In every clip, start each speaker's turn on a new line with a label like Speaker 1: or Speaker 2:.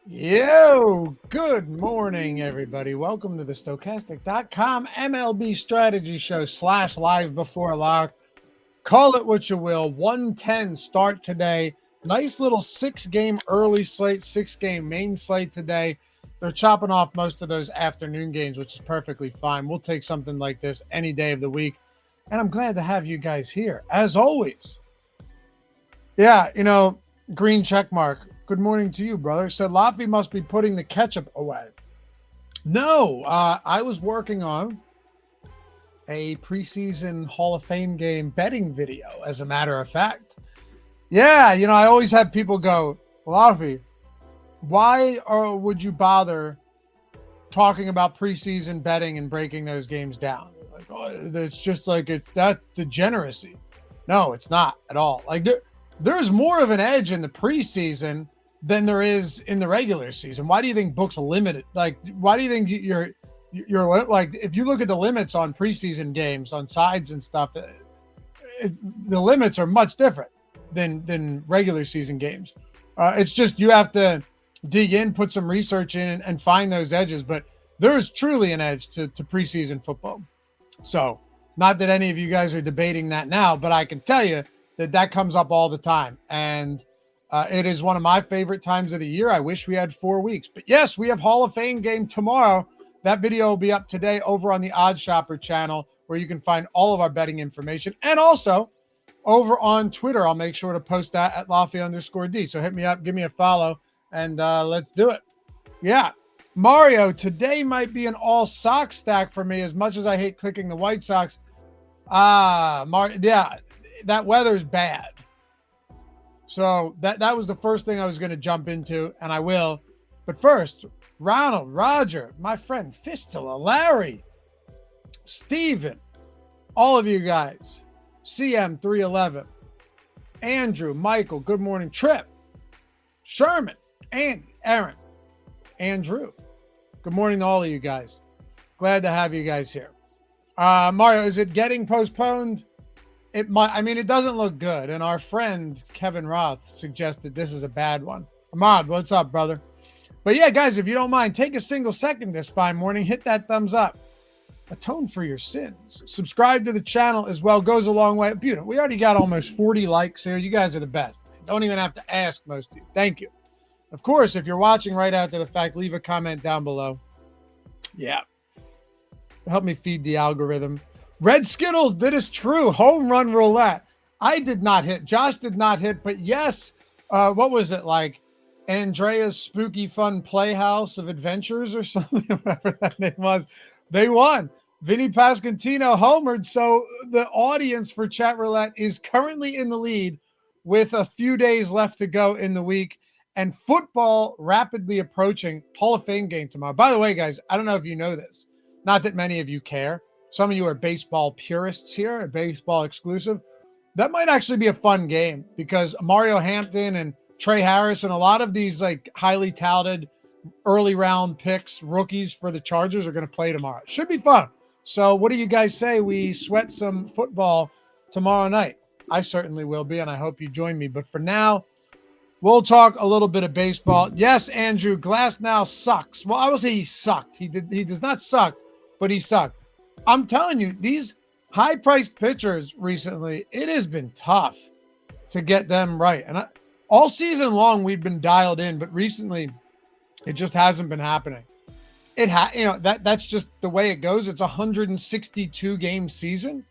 Speaker 1: Yo, good morning, everybody. Welcome to the Stokastic.com MLB strategy show / live before lock. Call it what you will. 110 start today. Nice little 6-game early slate, 6-game main slate today. They're chopping off most of those afternoon games, which is perfectly fine. We'll take something like this any day of the week. And I'm glad to have you guys here, as always. Yeah, green check mark. Good morning to you, brother. Said Laffy must be putting the ketchup away. No, I was working on a preseason Hall of Fame game betting video, as a matter of fact. Yeah, I always have people go, Laffy, why would you bother talking about preseason betting and breaking those games down? Like, oh, it's just like that's degeneracy. No, it's not at all. Like there's more of an edge in the preseason than there is in the regular season. Why do you think books limit it? Like, why do you think you're like, if you look at the limits on preseason games on sides and stuff, the limits are much different than regular season games. It's just you have to dig in, put some research in, and find those edges. But there is truly an edge to preseason football. So, not that any of you guys are debating that now, but I can tell you that comes up all the time. And it is one of my favorite times of the year. I wish we had 4 weeks. But yes, we have Hall of Fame game tomorrow. That video will be up today over on the OddsShopper channel, where you can find all of our betting information. And also over on Twitter, I'll make sure to post that at Laffy_D. So hit me up, give me a follow, and let's do it. Yeah. Mario, today might be an all Sox stack for me, as much as I hate clicking the White Sox. Yeah, that weather's bad. So that was the first thing I was going to jump into, and I will. But first, Ronald, Roger, my friend Fistula, Larry, Steven, all of you guys, CM311, Andrew, Michael, good morning, Trip, Sherman, Andy, Aaron, Andrew. Good morning to all of you guys. Glad to have you guys here. Mario, is it getting postponed? It might. I mean, it doesn't look good. And our friend Kevin Roth suggested this is a bad one. Ahmad, what's up, brother? But yeah, guys, if you don't mind, take a single second this fine morning. Hit that thumbs up. Atone for your sins. Subscribe to the channel as well. Goes a long way. Beautiful. We already got almost 40 likes here. You guys are the best. Don't even have to ask, most of you. Thank you. Of course, if you're watching right after the fact, leave a comment down below. Yeah. Help me feed the algorithm. Red Skittles, that is true. Home run roulette. I did not hit. Josh did not hit. But yes, what was it like? Andrea's Spooky Fun Playhouse of Adventures or something, whatever that name was. They won. Vinny Pascantino homered. So the audience for Chat Roulette is currently in the lead with a few days left to go in the week. And football rapidly approaching. Hall of Fame game tomorrow. By the way, guys, I don't know if you know this. Not that many of you care. Some of you are baseball purists here, a baseball exclusive. That might actually be a fun game because Mario Hampton and Trey Harris and a lot of these like highly touted early round picks, rookies for the Chargers, are going to play tomorrow. Should be fun. So what do you guys say we sweat some football tomorrow night? I certainly will be, and I hope you join me. But for now, we'll talk a little bit of baseball. Yes, Andrew, Glass now sucks. Well, I will say he sucked. He does not suck, but he sucked. I'm telling you, these high-priced pitchers recently, it has been tough to get them right. And all season long, we've been dialed in, but recently, it just hasn't been happening. That's just the way it goes. It's a 162-game season.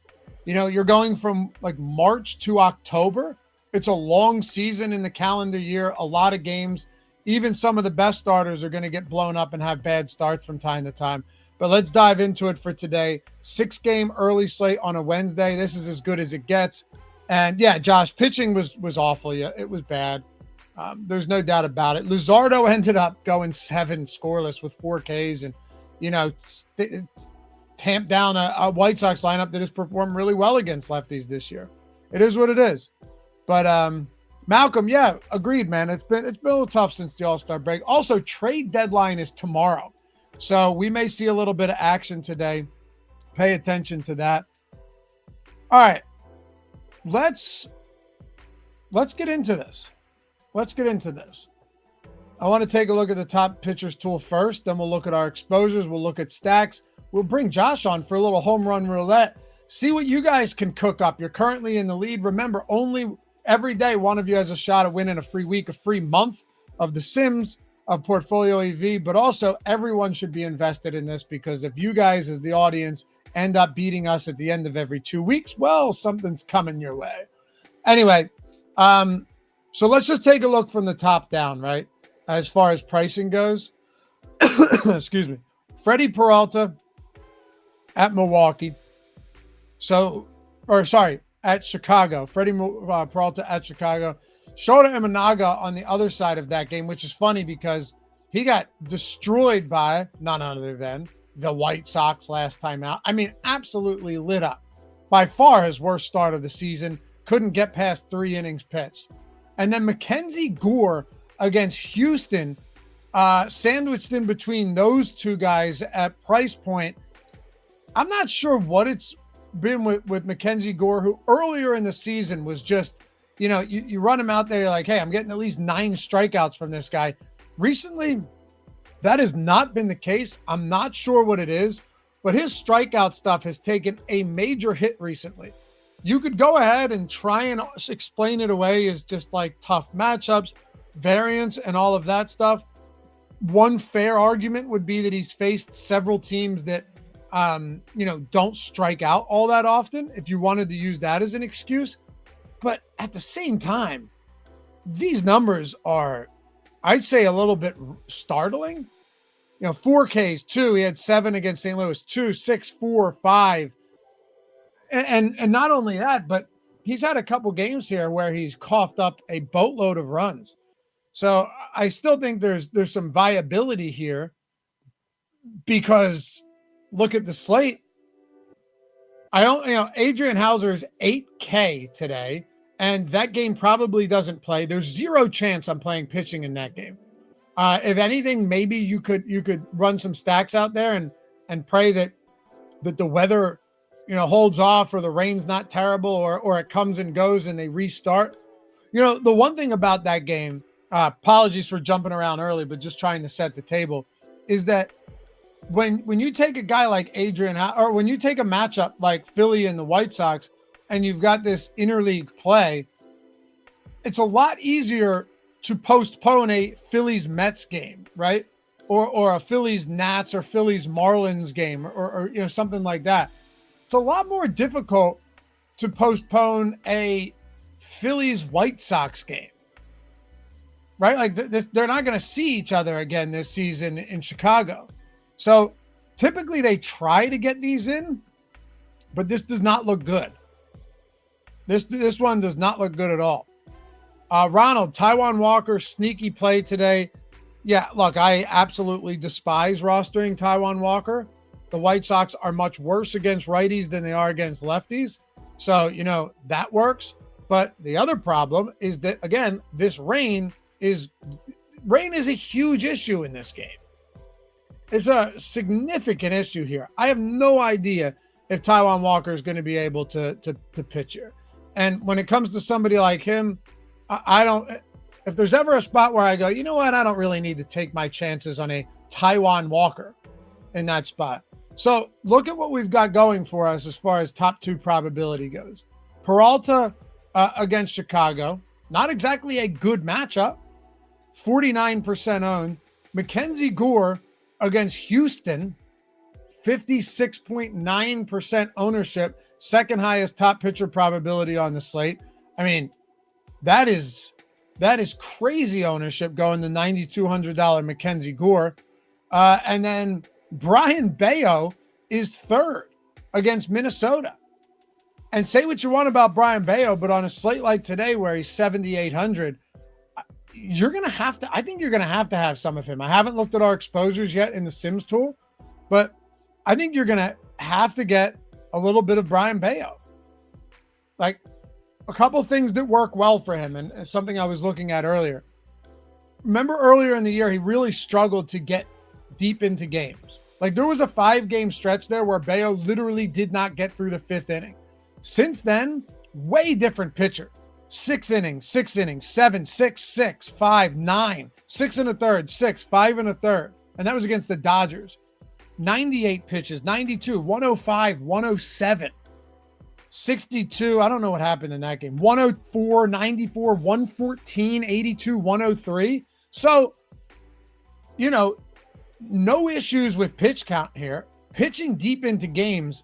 Speaker 1: You're going from like March to October. It's a long season in the calendar year, a lot of games. Even some of the best starters are going to get blown up and have bad starts from time to time. But let's dive into it for today. 6-game early slate on a Wednesday. This is as good as it gets. And yeah, Josh, pitching was awful. Yeah, it was bad. There's no doubt about it. Luzardo ended up going 7 scoreless with 4 Ks and, tamped down a White Sox lineup that has performed really well against lefties this year. It is what it is. But Malcolm, yeah, agreed, man. It's been a little tough since the All-Star break. Also, trade deadline is tomorrow. So we may see a little bit of action today. Pay attention to that. All right. Let's get into this. I want to take a look at the top pitchers tool first. Then we'll look at our exposures. We'll look at stacks. We'll bring Josh on for a little home run roulette. See what you guys can cook up. You're currently in the lead. Remember, only every day one of you has a shot at winning a free week, a free month of the Sims, of Portfolio EV, but also everyone should be invested in this, because if you guys as the audience end up beating us at the end of every 2 weeks, well, something's coming your way. Anyway, so let's just take a look from the top down, right? As far as pricing goes, excuse me, Freddie Peralta at Milwaukee. At Chicago. Freddie Peralta at Chicago. Shota Imanaga on the other side of that game, which is funny because he got destroyed by none other than the White Sox last time out. I mean, absolutely lit up. By far his worst start of the season. Couldn't get past 3 innings pitched. And then Mackenzie Gore against Houston, sandwiched in between those two guys at price point. I'm not sure what it's been with Mackenzie Gore, who earlier in the season was just, you run him out there, you're like, hey, I'm getting at least 9 strikeouts from this guy. Recently, that has not been the case. I'm not sure what it is, but his strikeout stuff has taken a major hit recently. You could go ahead and try and explain it away as just like tough matchups, variance, and all of that stuff. One fair argument would be that he's faced several teams that, don't strike out all that often, if you wanted to use that as an excuse. But at the same time, these numbers are, I'd say, a little bit startling. 4 Ks, 2. He had 7 against St. Louis, 2, 6, 4, 5. And not only that, but he's had a couple games here where he's coughed up a boatload of runs. So I still think there's some viability here, because look at the slate. Adrian Hauser's 8K today, and that game probably doesn't play. There's 0 chance I'm playing pitching in that game. If anything, maybe you could run some stacks out there and pray that the weather, holds off, or the rain's not terrible, or it comes and goes and they restart. The one thing about that game, apologies for jumping around early, but just trying to set the table, is that when you take a guy like Adrian, or when you take a matchup like Philly and the White Sox, and you've got this interleague play, it's a lot easier to postpone a Phillies Mets game, right? Or a Phillies Nats or Phillies Marlins game, or something like that. It's a lot more difficult to postpone a Phillies White Sox game, right? Like they're not going to see each other again this season in Chicago. So typically they try to get these in, but this does not look good. This one does not look good at all. Ronald, Taijuan Walker, sneaky play today. Yeah, look, I absolutely despise rostering Taijuan Walker. The White Sox are much worse against righties than they are against lefties. So, that works. But the other problem is that, again, this rain is a huge issue in this game. It's a significant issue here. I have no idea if Taijuan Walker is going to be able to pitch here. And when it comes to somebody like him, I don't, if there's ever a spot where I go, you know what, I don't really need to take my chances on a Taijuan Walker in that spot. So look at what we've got going for us as far as top 2 probability goes. Peralta against Chicago, not exactly a good matchup, 49% owned. Mackenzie Gore against Houston, 56.9% ownership, second highest top pitcher probability on the slate. I mean, that is crazy ownership, going to $9,200 Mackenzie Gore. And then Brian Bayo is third against Minnesota. And say what you want about Brian Bayo, but on a slate like today where he's 7,800, you're going to have to, I think you're going to have some of him. I haven't looked at our exposures yet in the Sims tool, but I think you're going to have to get a little bit of Brian Bayo. Like a couple things that work well for him, and something I was looking at earlier. Remember earlier in the year, he really struggled to get deep into games. Like there was a 5-game stretch there where Bayo literally did not get through the 5th inning. Since then, way different pitcher. 6 innings, 7, 6, 6, 5, 9, 6 and a third, 6, 5 and a third. And that was against the Dodgers. 98 pitches, 92, 105, 107, 62. I don't know what happened in that game. 104, 94, 114, 82, 103. So, you know, no issues with pitch count here. Pitching deep into games,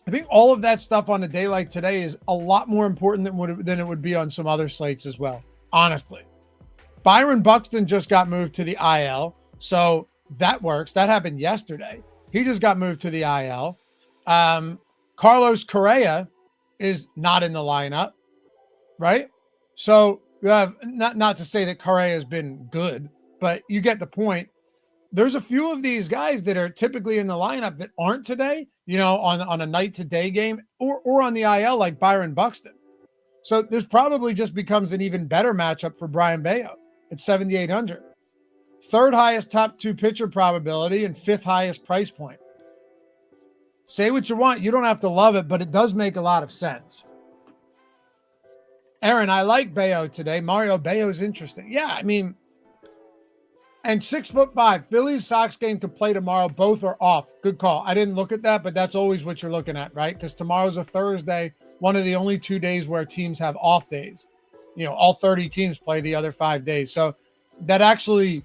Speaker 1: I think all of that stuff on a day like today is a lot more important than it would be on some other slates as well, honestly. Byron Buxton just got moved to the IL, so that works. That happened yesterday. He just got moved to the IL. Carlos Correa is not in the lineup, right? So you have, not to say that Correa has been good, but you get the point. There's a few of these guys that are typically in the lineup that aren't today, you know, on a night to day game or on the IL like Byron Buxton. So this probably just becomes an even better matchup for Brian Bayo at 7,800. Third highest top 2 pitcher probability and 5th highest price point. Say what you want. You don't have to love it, but it does make a lot of sense. Aaron, I like Bayo today. Mario Bayo's interesting. Yeah, I mean, and 6'5". Phillies Sox game could play tomorrow. Both are off. Good call. I didn't look at that, but that's always what you're looking at, right? Because tomorrow's a Thursday, one of the only 2 days where teams have off days. You know, all 30 teams play the other 5 days. So that actually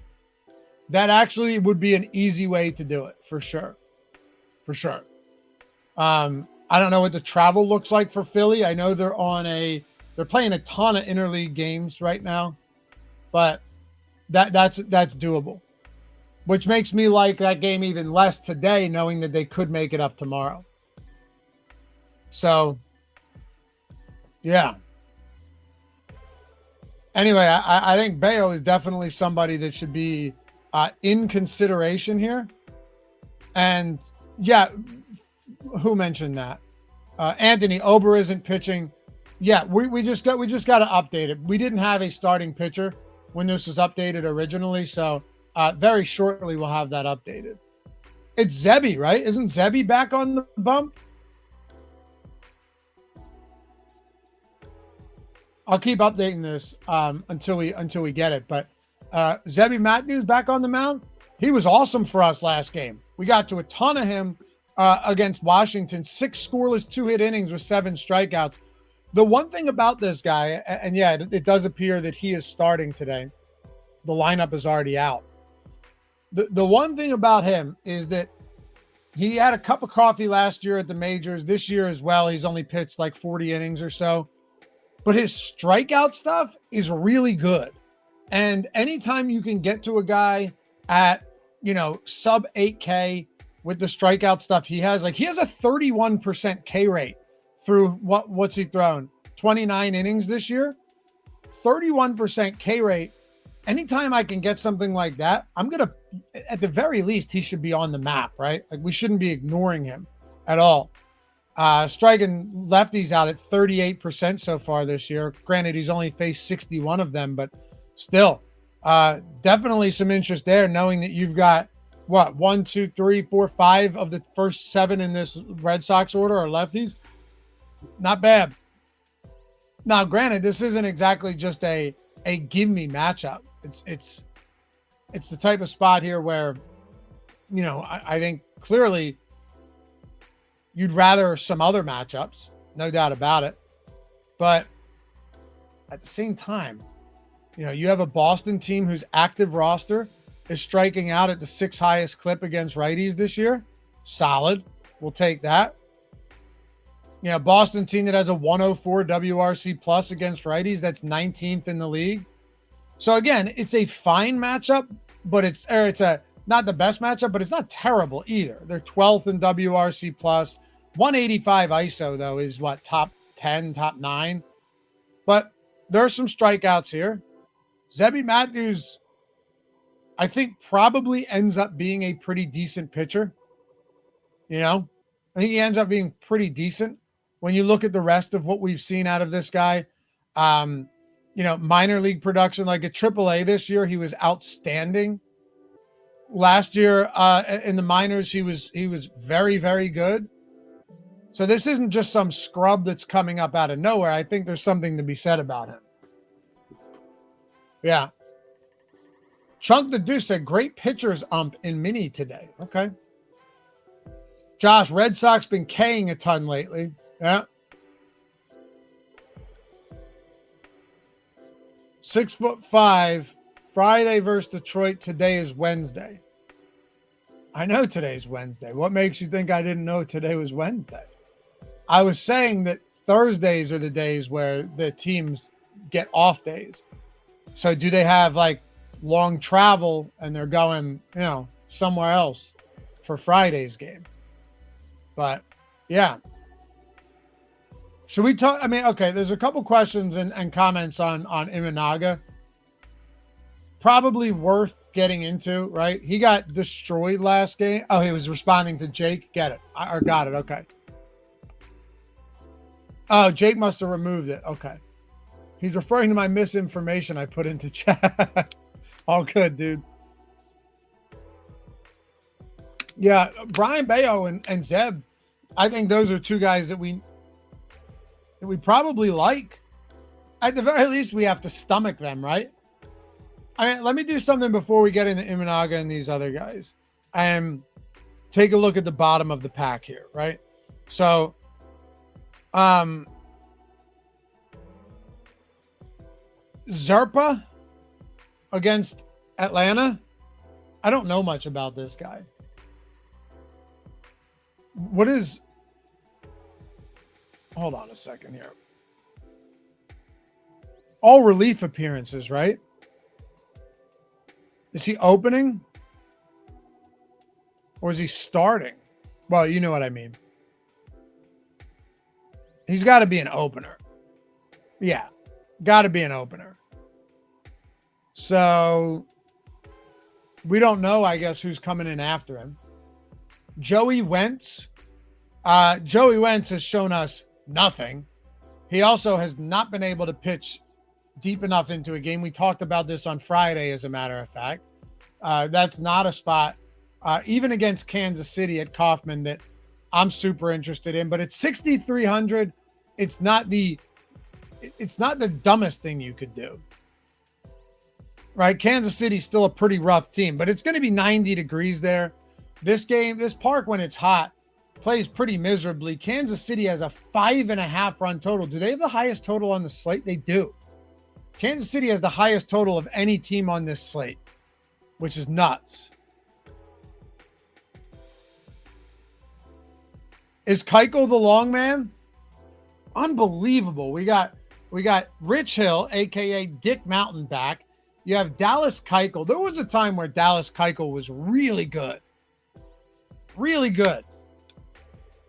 Speaker 1: would be an easy way to do it for sure. For sure. I don't know what the travel looks like for Philly. I know they're playing a ton of interleague games right now, but that's doable, which makes me like that game even less today, knowing that they could make it up tomorrow. So, yeah. Anyway, I think Bayo is definitely somebody that should be in consideration here. And yeah, who mentioned that? Anthony Ober isn't pitching. Yeah, we just got to update it. We didn't have a starting pitcher when this was updated originally, so very shortly we'll have that updated. It's Zebby, right? Isn't Zebby back on the bump? I'll keep updating this until we get it. But Zebby Matthews back on the mound. He was awesome for us last game. We got to a ton of him against Washington. 6 scoreless 2-hit innings with 7 strikeouts. The one thing about this guy, and yeah, it does appear that he is starting today. The lineup is already out. The one thing about him is that he had a cup of coffee last year at the majors. This year as well, he's only pitched like 40 innings or so. But his strikeout stuff is really good. And anytime you can get to a guy at, you know, sub 8K with the strikeout stuff he has, like he has a 31% K rate through what's he thrown? 29 innings this year, 31% K rate. Anytime I can get something like that, I'm going to, at the very least, he should be on the map, right? Like we shouldn't be ignoring him at all. Striking lefties out at 38% so far this year. Granted, he's only faced 61 of them, but still, definitely some interest there, knowing that you've got, 1, 2, 3, 4, 5 of the first 7 in this Red Sox order are lefties. Not bad. Now, granted, this isn't exactly just a give me matchup. It's the type of spot here where, you know, I think clearly you'd rather some other matchups, no doubt about it. But at the same time, you know, you have a Boston team whose active roster is striking out at the 6th highest clip against righties this year. Solid. We'll take that. You know, Boston team that has a 104 WRC plus against righties. That's 19th in the league. So again, it's a fine matchup, but it's not the best matchup, but it's not terrible either. They're 12th in WRC plus. 185 ISO though is what, top 10, top 9. But there are some strikeouts here. Zebby Matthews, I think, probably ends up being a pretty decent pitcher. You know, I think he ends up being pretty decent when you look at the rest of what we've seen out of this guy. You know, minor league production, like at AAA this year, he was outstanding. Last year in the minors, he was very, very good. So this isn't just some scrub that's coming up out of nowhere. I think there's something to be said about him. Yeah. Chunk the Deuce said, great pitchers ump in mini today. Okay. Josh, Red Sox been K'ing a ton lately. Yeah. 6'5", Friday versus Detroit. Today is Wednesday. I know today's Wednesday. What makes you think I didn't know today was Wednesday? I was saying that Thursdays are the days where the teams get off days. So do they have like long travel and they're going, somewhere else for Friday's game? But yeah. Should we talk? I mean, okay, there's a couple questions and comments on Imanaga. Probably worth getting into, right? He got destroyed last game. Oh, he was responding to Jake. Get it. Got it. Okay. Oh, Jake must have removed it. Okay. He's referring to my misinformation I put into chat. All good, dude. Yeah, Brian Bayo and Zeb, I think those are two guys that we probably like. At the very least, we have to stomach them, right? I mean, let me do something before we get into Imanaga and these other guys. Take a look at the bottom of the pack here, right? So, Zerpa against Atlanta. I don't know much about this guy. Hold on a second here. All relief appearances, right? Is he opening? Or is he starting? Well, you know what I mean. He's got to be an opener. Yeah, got to be an opener. So we don't know, I guess, who's coming in after him. Joey Wentz. Joey Wentz has shown us nothing. He also has not been able to pitch deep enough into a game. We talked about this on Friday, as a matter of fact. That's not a spot, even against Kansas City at Kauffman, that I'm super interested in. But it's 6,300. It's not the dumbest thing you could do, right? Kansas City's still a pretty rough team, but it's going to be 90 degrees there. This park, when it's hot, plays pretty miserably. Kansas City has a 5.5 run total. Do they have the highest total on the slate? They do. Kansas City has the highest total of any team on this slate, which is nuts. Is Keuchel the long man? Unbelievable. We got Rich Hill, aka Dick Mountain, back. You have Dallas Keuchel. There was a time where Dallas Keuchel was really good. Really good.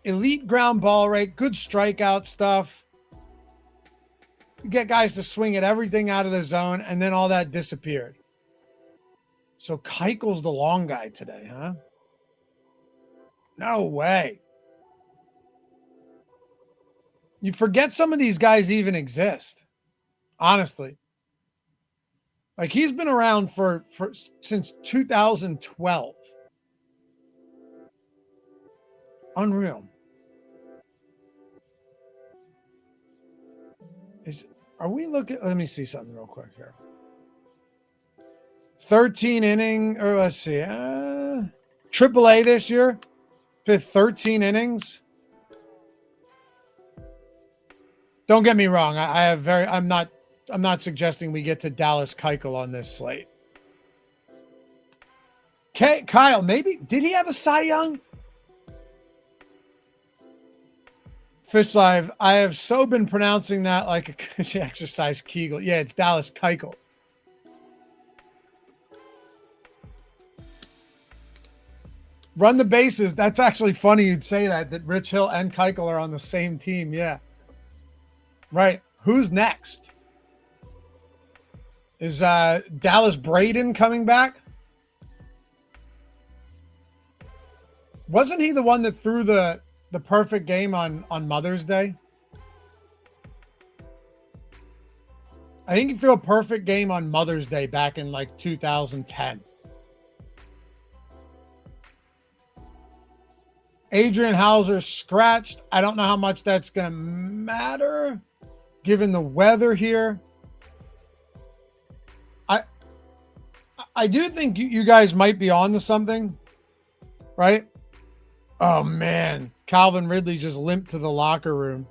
Speaker 1: Elite ground ball rate, good strikeout stuff. You get guys to swing at everything out of the zone, and then all that disappeared. So Keuchel's the long guy today, huh? No way. You forget some of these guys even exist, honestly. Like, he's been around since 2012. Unreal. Are we looking? Let me see something real quick here. 13 inning, or let's see, AAA this year, 13 innings. Don't get me wrong. I'm not suggesting we get to Dallas Keuchel on this slate. Kyle, maybe, did he have a Cy Young? Fish Live, I have so been pronouncing that like a exercise Kegel. Yeah, it's Dallas Keuchel. Run the bases. That's actually funny you'd say that Rich Hill and Keuchel are on the same team. Yeah. Right. Who's next? Is Dallas Braden coming back? Wasn't he the one that threw the perfect game on Mother's Day? I think he threw a perfect game on Mother's Day back in like 2010. Adrian Hauser scratched. I don't know how much that's going to matter given the weather here. I do think you guys might be on to something, right? Oh, man. Calvin Ridley just limped to the locker room.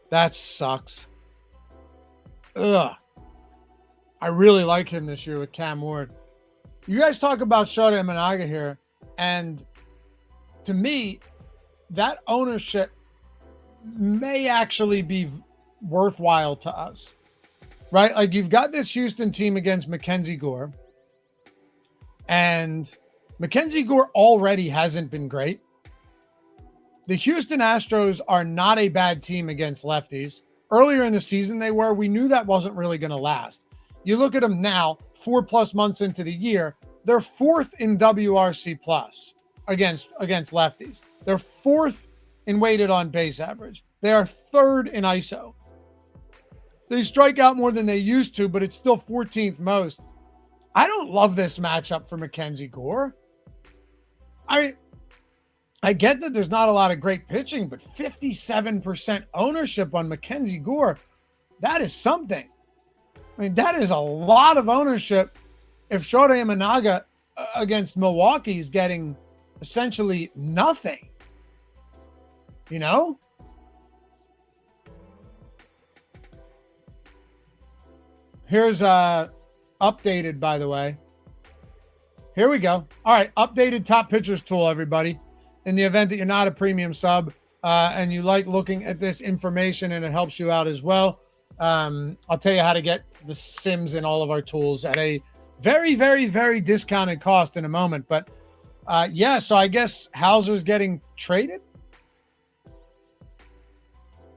Speaker 1: That sucks. Ugh. I really like him this year with Cam Ward. You guys talk about Shota Imanaga here, and to me, that ownership may actually be worthwhile to us, right? Like, you've got this Houston team against Mackenzie Gore, and Mackenzie Gore already hasn't been great. The Houston Astros are not a bad team against lefties. Earlier in the season, they were. We knew that wasn't really going to last. You look at them now, 4+ months into the year, they're 4th in WRC plus against lefties. They're 4th in weighted on base average. They are 3rd in ISO. They strike out more than they used to, but it's still 14th most. I don't love this matchup for Mackenzie Gore. I get that there's not a lot of great pitching, but 57% ownership on Mackenzie Gore, that is something. I mean, that is a lot of ownership if Shota Imanaga against Milwaukee is getting essentially nothing. You know? Here's updated, by the way. Here we go. All right, updated top pitchers tool, everybody. In the event that you're not a premium sub and you like looking at this information and it helps you out as well, I'll tell you how to get the sims in all of our tools at a very, very, very discounted cost in a moment. But yeah, so I guess Hauser's getting traded.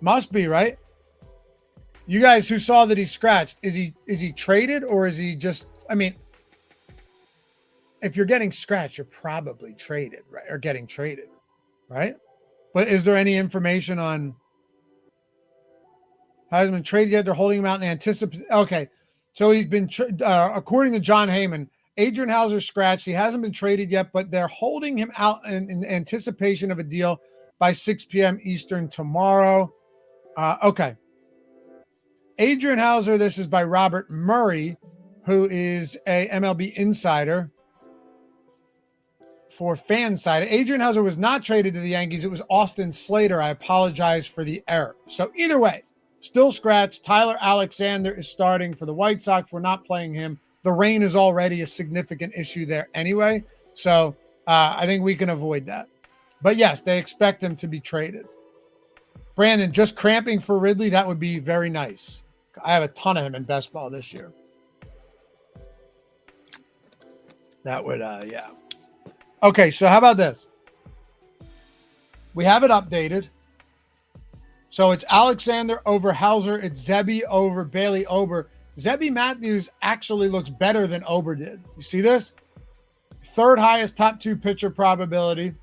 Speaker 1: Must be, right? You guys who saw that he scratched, is he traded, or is he just, I mean, if you're getting scratched, you're probably traded, right? Or getting traded, right? But is there any information on, hasn't been traded yet? They're holding him out in anticipation. Okay. So he's been, according to John Heyman, Adrian Hauser scratched. He hasn't been traded yet, but they're holding him out in anticipation of a deal by 6 p.m. Eastern tomorrow. Okay. Adrian Hauser, this is by Robert Murray, who is a MLB insider for FanSide. Adrian Hauser was not traded to the Yankees. It was Austin Slater. I apologize for the error. So either way, still scratched. Tyler Alexander is starting for the White Sox. We're not playing him. The rain is already a significant issue there anyway. So I think we can avoid that. But yes, they expect him to be traded. Brandon, just cramping for Ridley, that would be very nice. I have a ton of him in best ball this year. That would, yeah. Okay, so how about this? We have it updated. So it's Alexander over Hauser. It's Zebby over Bailey Ober. Zebby Matthews actually looks better than Ober did. You see this? 3rd highest top 2 pitcher probability.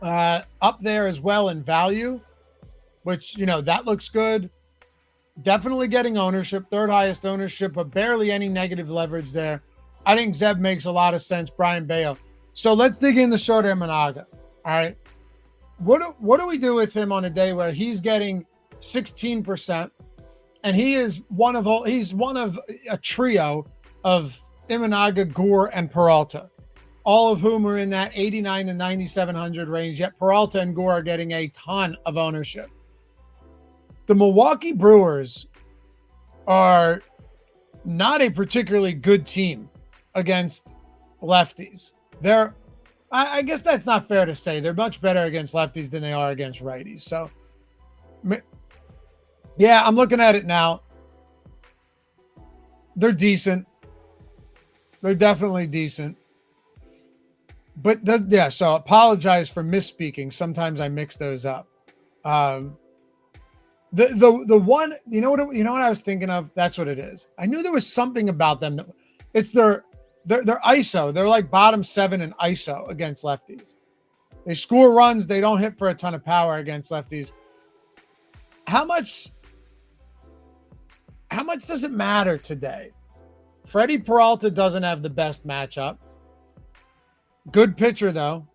Speaker 1: Up there as well in value, which, you know, that looks good. Definitely getting ownership, 3rd highest ownership, but barely any negative leverage there. I think Zeb makes a lot of sense, Brian Bayo. So let's dig into Shota Imanaga. All right. What do we do with him on a day where he's getting 16% and he's one of a trio of Imanaga, Gore, and Peralta, all of whom are in that 89 to 9,700 range, yet Peralta and Gore are getting a ton of ownership. The Milwaukee Brewers are not a particularly good team against lefties. I guess that's not fair to say. They're much better against lefties than they are against righties. So, yeah, I'm looking at it now. They're decent. They're definitely decent. But yeah, so apologize for misspeaking. Sometimes I mix those up. The one, you know what I was thinking of? That's what it is. I knew there was something about them that it's their ISO. They're like bottom 7 in ISO against lefties. They score runs. They don't hit for a ton of power against lefties. How much does it matter today? Freddie Peralta doesn't have the best matchup. Good pitcher though.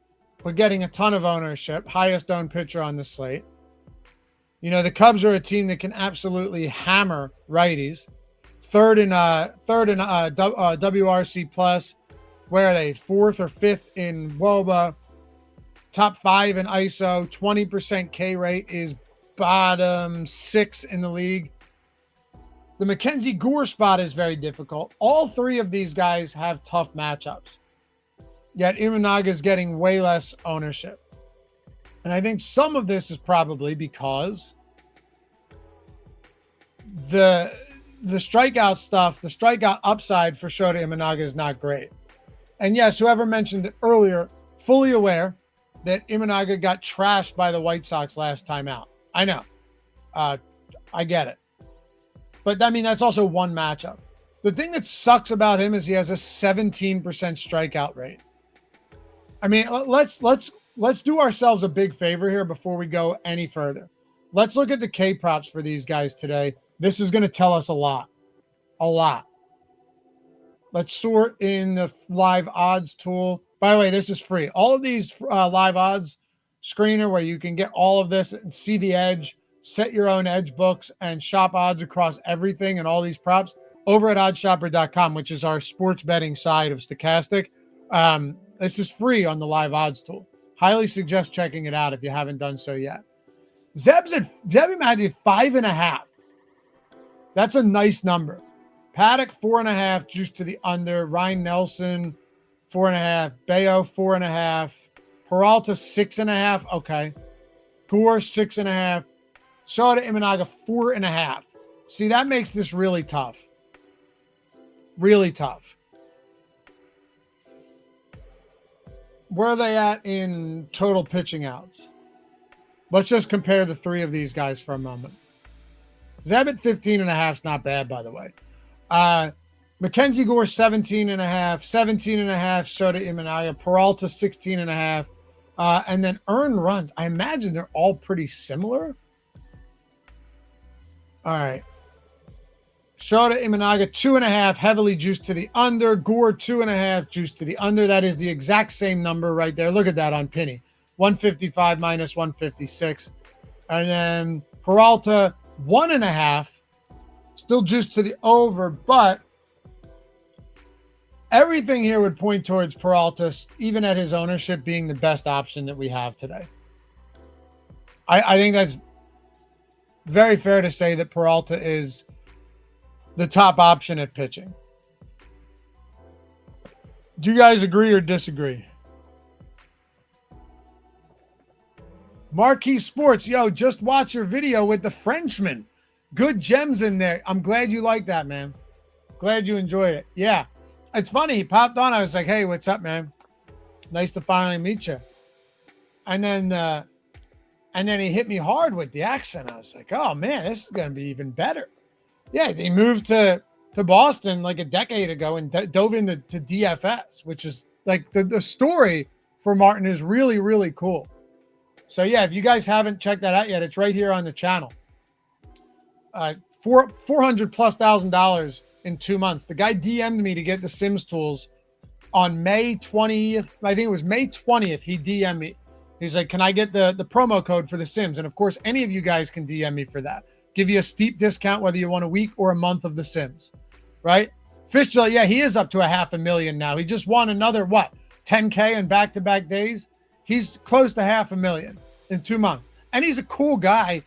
Speaker 1: but getting a ton of ownership, highest owned pitcher on the slate. You know, the Cubs are a team that can absolutely hammer righties. Third in WRC plus. Where are they? 4th or 5th in WOBA. Top 5 in ISO. 20% K rate is bottom 6 in the league. The Mackenzie Gore spot is very difficult. All 3 of these guys have tough matchups. Yet Imanaga is getting way less ownership. And I think some of this is probably because the strikeout stuff, the strikeout upside for Shota Imanaga is not great. And yes, whoever mentioned it earlier, fully aware that Imanaga got trashed by the White Sox last time out. I know. I get it. But I mean, that's also one matchup. The thing that sucks about him is he has a 17% strikeout rate. I mean, let's do ourselves a big favor here before we go any further. Let's look at the K props for these guys today. This is going to tell us a lot. A lot. Let's sort in the live odds tool. By the way, this is free. All of these live odds screener where you can get all of this and see the edge, set your own edge books, and shop odds across everything and all these props over at OddsShopper.com, which is our sports betting side of Stokastic. This is free on the live odds tool. Highly suggest checking it out if you haven't done so yet. Zeb's at 5.5. That's a nice number. Paddock 4.5, juice to the under. Ryan Nelson 4.5. Bayo 4.5. Peralta 6.5. Okay. Gore 6.5. Shota Imanaga 4.5. See, that makes this really tough. Really tough. Where are they at in total pitching outs? Let's just compare the 3 of these guys for a moment. Zeb at 15.5 is not bad, by the way. Mackenzie Gore 17.5, 17.5, Shota Imanaga, Peralta 16.5, and then earned runs. I imagine they're all pretty similar. All right. Shota Imanaga 2.5, heavily juiced to the under. Gore 2.5, juiced to the under. That is the exact same number right there. Look at that on Penny. 155 minus 156. And then Peralta 1.5, still juiced to the over, but everything here would point towards Peralta, even at his ownership, being the best option that we have today. I think that's very fair to say that Peralta is the top option at pitching. Do you guys agree or disagree? Marquee Sports, yo, just watch your video with the Frenchman. Good gems in there. I'm glad you like that, man. Glad you enjoyed it. Yeah. It's funny. He popped on. I was like, hey, what's up, man? Nice to finally meet you. And then he hit me hard with the accent. I was like, oh, man, this is going to be even better. Yeah, they moved to Boston like a decade ago and dove into DFS, which is like the story for Martin is really, really cool. So, yeah, if you guys haven't checked that out yet, it's right here on the channel. $400,000+ in 2 months. The guy DM'd me to get the Sims tools on May 20th. I think it was May 20th. He DM'd me. He's like, can I get the promo code for the Sims? And, of course, any of you guys can DM me for that. Give you a steep discount whether you want a week or a month of the Sims, right? Fishel, yeah, he is up to $500,000 now. He just won another, 10K in back-to-back days? He's close to $500,000 in 2 months. And he's a cool guy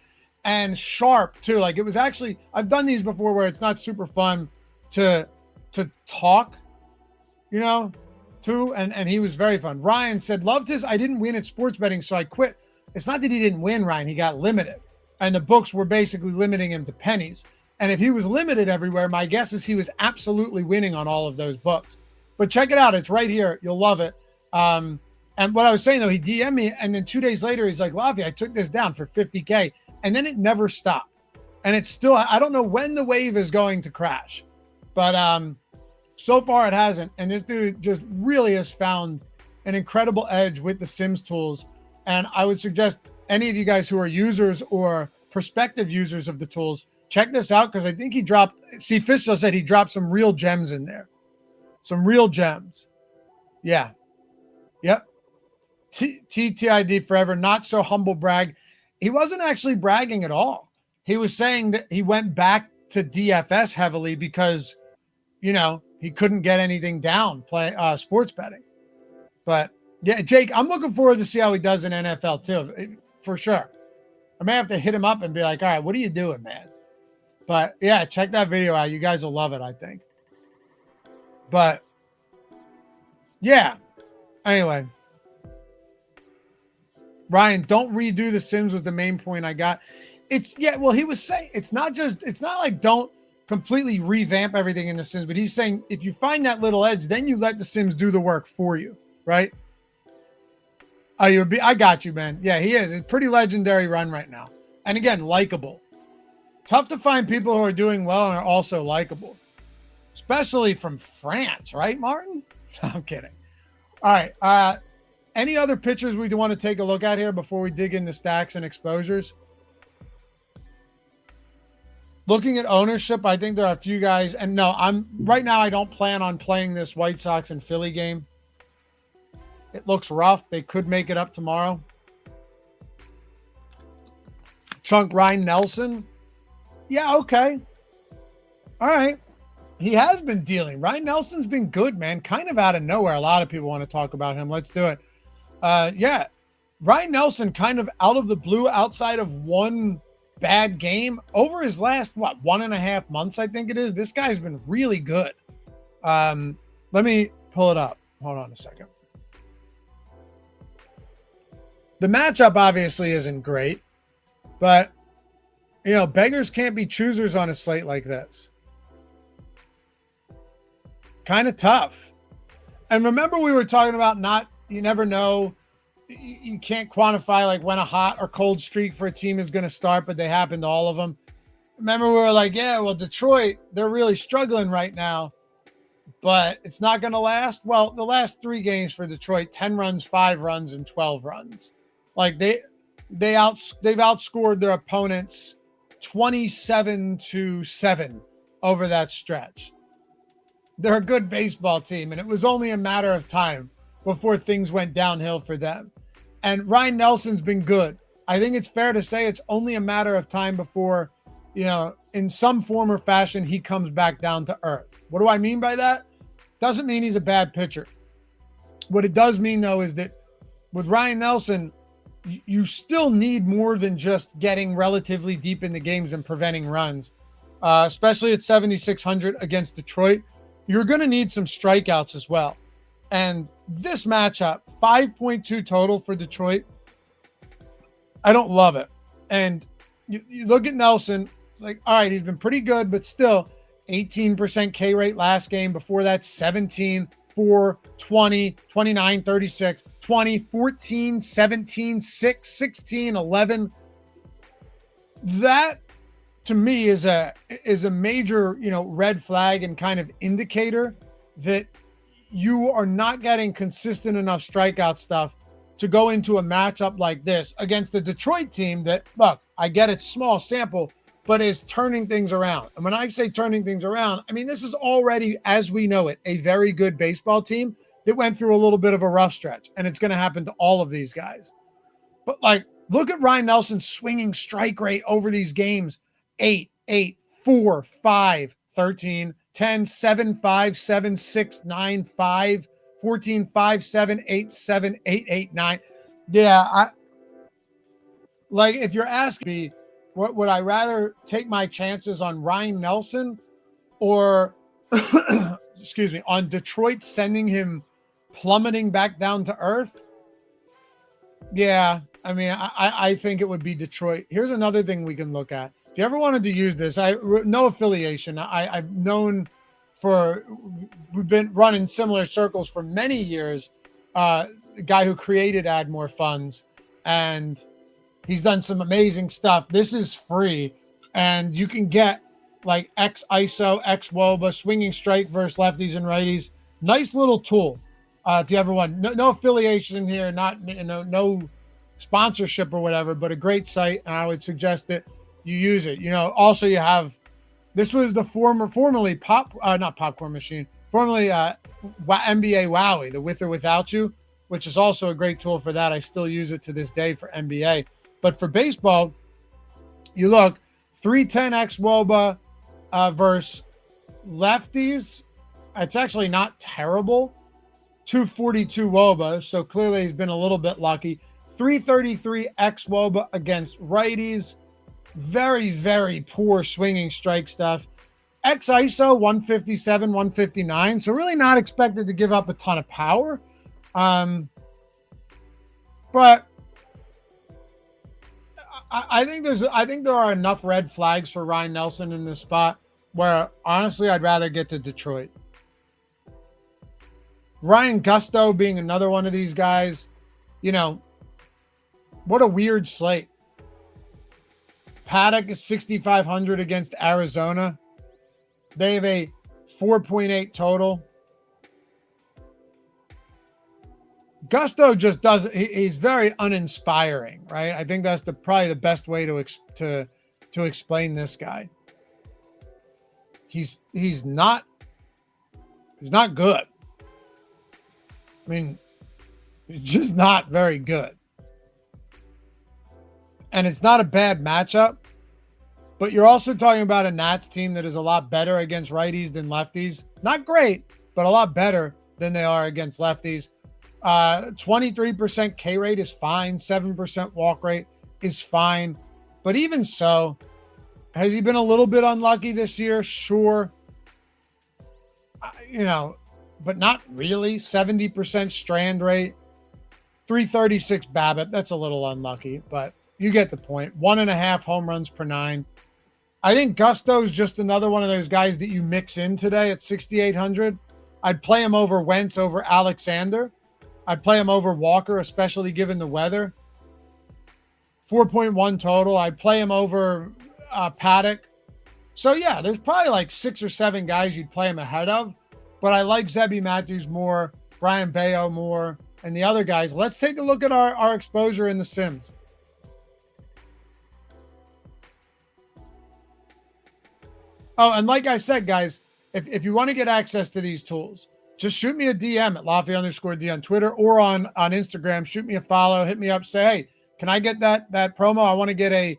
Speaker 1: and sharp too. Like it was actually, I've done these before where it's not super fun to talk, you know, to, and he was very fun. Ryan said, loved his, I didn't win at sports betting, so I quit. It's not that he didn't win, Ryan. He got limited. And the books were basically limiting him to pennies. And if he was limited everywhere, my guess is he was absolutely winning on all of those books. But check it out. It's right here. You'll love it. And what I was saying, though, he DM'd me, and then 2 days later, he's like, Lavi, I took this down for 50K. And then it never stopped. And it's still, I don't know when the wave is going to crash. But so far it hasn't. And this dude just really has found an incredible edge with the Sims tools. And I would suggest any of you guys who are users or prospective users of the tools, check this out, because I think he dropped, see, Fishel said he dropped some real gems in there. Some real gems. Yeah. Yep. TTID forever, not so humble brag. He wasn't actually bragging at all. He was saying that he went back to DFS heavily because, he couldn't get anything down sports betting. But yeah, Jake, I'm looking forward to see how he does in NFL too, for sure. I may have to hit him up and be like, all right, what are you doing, man? But yeah, check that video out. You guys will love it, I think. But yeah, anyway. Ryan, don't redo The Sims was the main point I got. He was saying it's not like don't completely revamp everything in The Sims, but he's saying if you find that little edge, then you let The Sims do the work for you, right? I got you, man. Yeah, he is. It's a pretty legendary run right now. And again, likable. Tough to find people who are doing well and are also likable, especially from France, right, Martin? I'm kidding. All right. Any other pitchers we want to take a look at here before we dig into stacks and exposures? Looking at ownership, I think there are a few guys. And no, right now I don't plan on playing this White Sox and Philly game. It looks rough. They could make it up tomorrow. Chunk Ryan Nelson. Yeah, okay. All right. He has been dealing. Ryan Nelson's been good, man. Kind of out of nowhere. A lot of people want to talk about him. Let's do it. Yeah. Ryan Nelson kind of out of the blue, outside of one bad game over his last, 1.5 months, I think it is. This guy's been really good. Let me pull it up. Hold on a second. The matchup obviously isn't great, but beggars can't be choosers on a slate like this. Kind of tough. And remember we were talking about you never know. You can't quantify like when a hot or cold streak for a team is going to start, but they happen to all of them. Remember we were like, yeah, well, Detroit, they're really struggling right now, but it's not going to last. Well, the last 3 games for Detroit, 10 runs, 5 runs, and 12 runs. Like they've outscored their opponents 27-7 over that stretch. They're a good baseball team, and it was only a matter of time before things went downhill for them. And Ryan Nelson's been good. I think it's fair to say it's only a matter of time before, in some form or fashion, he comes back down to earth. What do I mean by that? Doesn't mean he's a bad pitcher. What it does mean, though, is that with Ryan Nelson, you still need more than just getting relatively deep in the games and preventing runs, especially at 7,600 against Detroit. You're going to need some strikeouts as well. And this matchup, 5.2 total for Detroit, I don't love it. And you look at Nelson, it's like, all right, he's been pretty good, but still 18% K rate last game. Before that, 17, 4, 20, 29, 36, 20, 14, 17, 6, 16, 11. That to me is a major, red flag and kind of indicator that you are not getting consistent enough strikeout stuff to go into a matchup like this against the Detroit team that, look, I get it's small sample, but is turning things around. And when I say turning things around, I mean, this is already, as we know it, a very good baseball team that went through a little bit of a rough stretch, and it's going to happen to all of these guys. But look at Ryan Nelson's swinging strike rate over these games. 8, 8, 4, 5, 13, 10, 7, 5, 7, 6, 9, 5, 14, 5, 7, 8, 7, 8, 8, 9. Yeah, if you're asking me, what would I rather take my chances on Ryan Nelson or, excuse me, on Detroit sending him plummeting back down to earth? Yeah, I mean, I think it would be Detroit. Here's another thing we can look at. If you ever wanted to use this, no affiliation. I've known we've been running similar circles for many years. The guy who created Add More Funds, and he's done some amazing stuff. This is free, and you can get like X ISO, X WOBA, swinging strike versus lefties and righties. Nice little tool. If you ever want, no affiliation here, not no sponsorship or whatever, but a great site, and I would suggest that you use it. Also you have, this was the formerly not Popcorn Machine, formerly NBA Wowie, the With or Without You. which is also a great tool for that. I still use it to this day for NBA. But for baseball, you look 310x WOBA versus lefties. It's actually not terrible. 242 WOBA, so clearly he's been a little bit lucky. 333 x WOBA against righties. Very, very poor swinging strike stuff. X ISO 157, 159. So really not expected to give up a ton of power. But I think there are enough red flags for Ryan Nelson in this spot where honestly I'd rather get to Detroit. Ryan Gusto being another one of these guys, you know, what a weird slate. Paddock is 6,500 against Arizona. They have a 4.8 total. Gusto just doesn't. He's very uninspiring, right? I think that's probably the best way to explain this guy. He's not good. I mean, he's just not very good. And it's not a bad matchup, but you're also talking about a Nats team that is a lot better against righties than lefties. Not great, but a lot better than they are against lefties. 23% K rate is fine. 7% walk rate is fine. But even so, has he been a little bit unlucky this year? Sure. You know, but not really. 70% strand rate, 336 BABIP. That's a little unlucky, but you get the point. 1.5 home runs per 9. I think Gusto's just another one of those guys that you mix in today at 6,800. I'd play him over Wentz over Alexander. I'd play him over Walker, especially given the weather. 4.1 total. I'd play him over Paddock. So yeah, there's probably like 6 or 7 guys you'd play him ahead of. But I like Zebby Matthews more, Brian Bayo more, and the other guys. Let's take a look at our exposure in the Sims. Oh, and like I said, guys, if you want to get access to these tools, just shoot me a DM at Lafayette_D on Twitter or on Instagram. Shoot me a follow, hit me up, say, hey, can I get that promo? I want to get a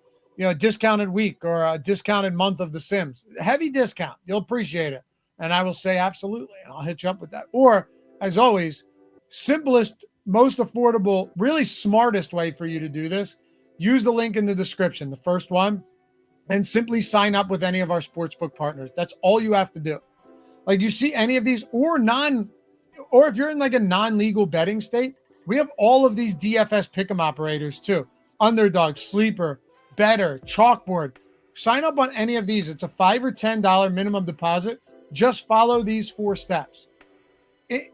Speaker 1: discounted week or a discounted month of The Sims. Heavy discount. You'll appreciate it. And I will say absolutely, and I'll hit you up with that. Or, as always, simplest, most affordable, really smartest way for you to do this, use the link in the description, the first one, and simply sign up with any of our sportsbook partners. That's all you have to do. Like you see any of these or if you're in like a non-legal betting state, we have all of these DFS pick'em operators too. Underdog, Sleeper, Better, Chalkboard. Sign up on any of these. It's a $5 or $10 minimum deposit. Just follow these 4 steps.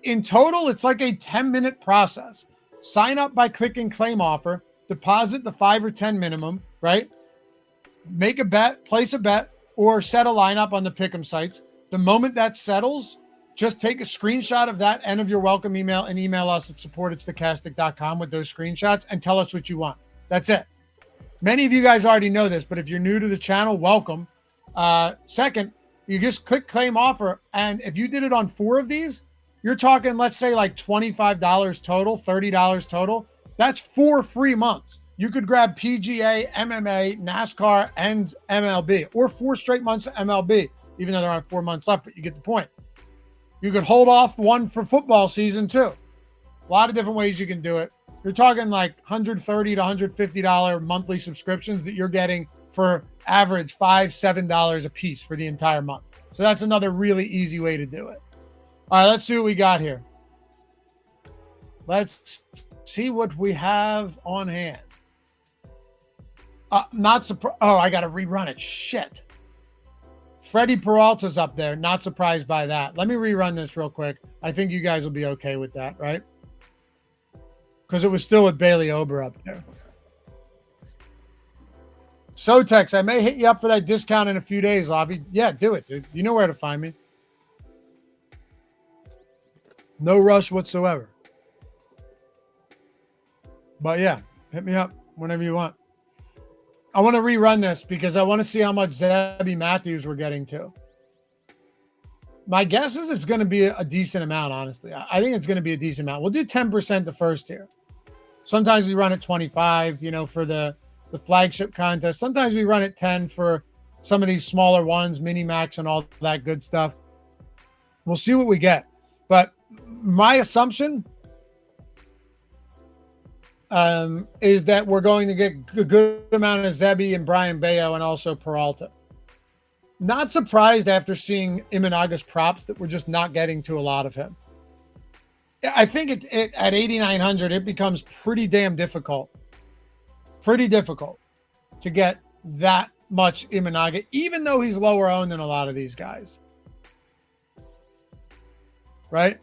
Speaker 1: In total, it's like a 10-minute process. Sign up by clicking claim offer, deposit the 5 or 10 minimum, right? Make a bet, place a bet, or set a lineup on the pick'em sites. The moment that settles, just take a screenshot of that end of your welcome email and email us at support@stokastic.com with those screenshots and tell us what you want. That's it. Many of you guys already know this, but if you're new to the channel, welcome. Second, you just click claim offer. And if you did it on 4 of these, you're talking, let's say like $25 total, $30 total. That's 4 free months. You could grab PGA, MMA, NASCAR, and MLB, or 4 straight months of MLB, even though there aren't 4 months left, but you get the point. You could hold off one for football season too. A lot of different ways you can do it. You're talking like $130 to $150 monthly subscriptions that you're getting for average $5, $7 a piece for the entire month. So that's another really easy way to do it. All right, let's see what we got here. Let's see what we have on hand. Not surprised. Oh, I got to rerun it. Shit. Freddie Peralta's up there. Not surprised by that. Let me rerun this real quick. I think you guys will be okay with that, right? Because it was still with Bailey Ober up there. Sotex, I may hit you up for that discount in a few days, Lavi. Yeah, do it, dude. You know where to find me. No rush whatsoever. But yeah, hit me up whenever you want. I want to rerun this because I want to see how much Zebby Matthews we're getting to. My guess is it's going to be a decent amount, honestly. I think it's going to be a decent amount. We'll do 10% the first here. Sometimes we run at 25, for the flagship contest. Sometimes we run at 10 for some of these smaller ones, mini max and all that good stuff. We'll see what we get. But my assumption is that we're going to get a good amount of Zebi and Brian Bayo and also Peralta. Not surprised after seeing Imanaga's props that we're just not getting to a lot of him. I think it at 8,900, it becomes pretty damn difficult. Pretty difficult to get that much Imanaga, even though he's lower owned than a lot of these guys. Right?